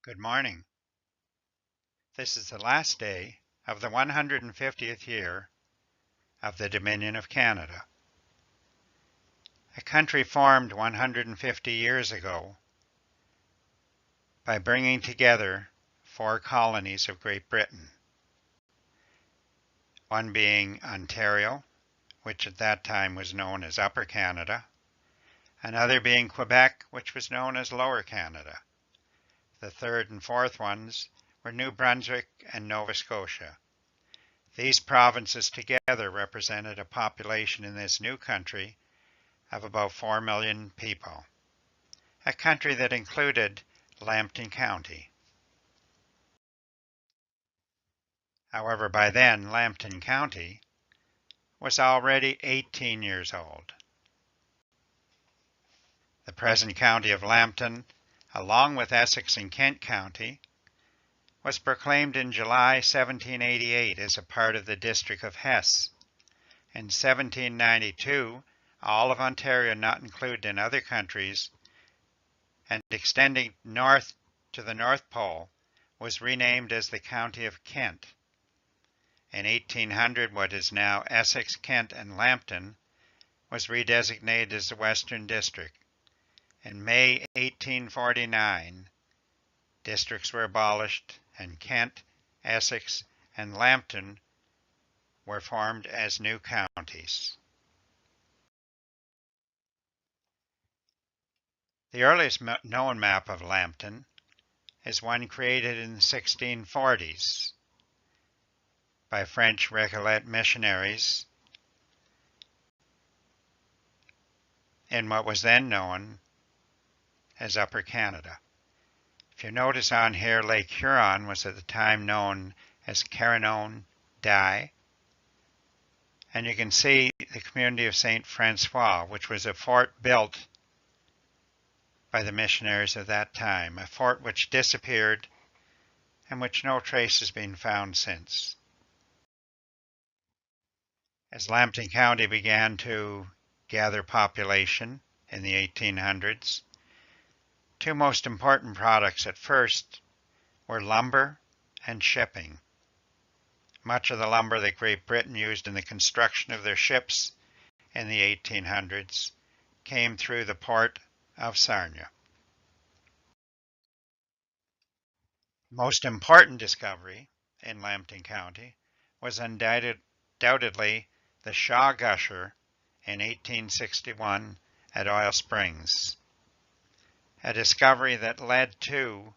Good morning. This is the last day of the 150th year of the Dominion of Canada, a country formed 150 years ago by bringing together four colonies of Great Britain, one being Ontario, which at that time was known as Upper Canada, another being Quebec, which was known as Lower Canada. The third and fourth ones were New Brunswick and Nova Scotia. These provinces together represented a population in this new country of about 4 million people, a country that included Lambton County. However, by then, Lambton County was already 18 years old. The present county of Lambton, along with Essex and Kent County, was proclaimed in July 1788 as a part of the district of Hesse. In 1792, all of Ontario not included in other countries and extending north to the North Pole was renamed as the County of Kent. In 1800, what is now Essex, Kent, and Lambton was redesignated as the Western District. In May 1849, districts were abolished and Kent, Essex, and Lambton were formed as new counties. The earliest known map of Lambton is one created in the 1640s by French Recollet missionaries in what was then known as Upper Canada. If you notice on here, Lake Huron was at the time known as Carignan Die, and you can see the community of St. Francois, which was a fort built by the missionaries of that time, a fort which disappeared and which no trace has been found since. As Lambton County began to gather population in the 1800s, two most important products at first were lumber and shipping. Much of the lumber that Great Britain used in the construction of their ships in the 1800s came through the port of Sarnia. Most important discovery in Lambton County was undoubtedly the Shaw Gusher in 1861 at Oil Springs, a discovery that led to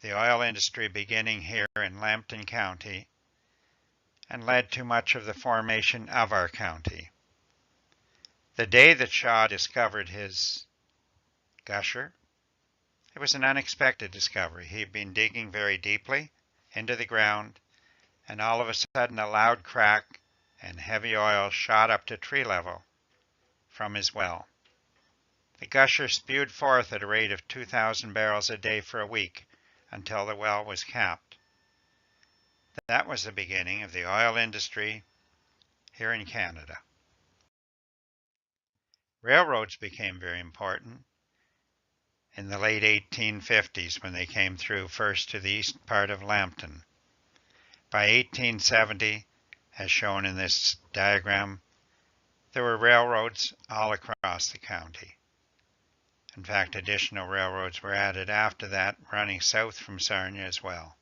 the oil industry beginning here in Lambton County and led to much of the formation of our county. The day that Shaw discovered his gusher, it was an unexpected discovery. He had been digging very deeply into the ground, and all of a sudden a loud crack and heavy oil shot up to tree level from his well. The gusher spewed forth at a rate of 2,000 barrels a day for a week until the well was capped. That was the beginning of the oil industry here in Canada. Railroads became very important in the late 1850s when they came through first to the east part of Lambton. By 1870, as shown in this diagram, there were railroads all across the county. In fact, additional railroads were added after that, running south from Sarnia as well.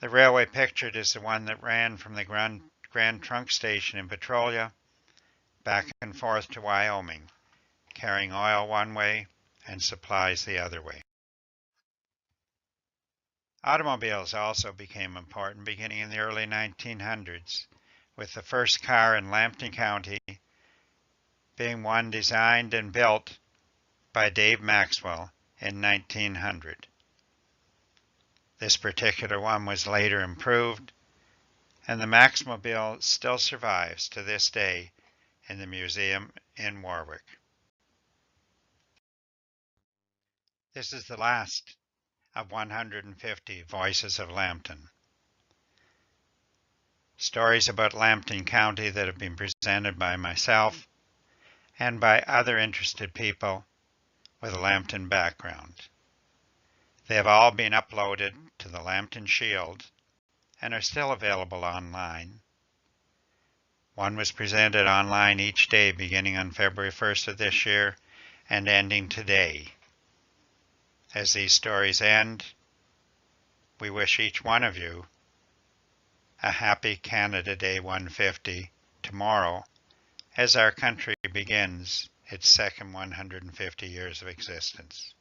The railway pictured is the one that ran from the Grand Trunk Station in Petrolia back and forth to Wyoming, carrying oil one way and supplies the other way. Automobiles also became important beginning in the early 1900s, with the first car in Lambton County being one designed and built by Dave Maxwell in 1900. This particular one was later improved, and the Maxmobile still survives to this day in the museum in Warwick. This is the last of 150 Voices of Lambton. Stories about Lambton County that have been presented by myself and by other interested people with a Lambton background. They have all been uploaded to the Lambton Shield and are still available online. One was presented online each day beginning on February 1st of this year and ending today. As these stories end, we wish each one of you a happy Canada Day 150 tomorrow as our country begins its second 150 years of existence.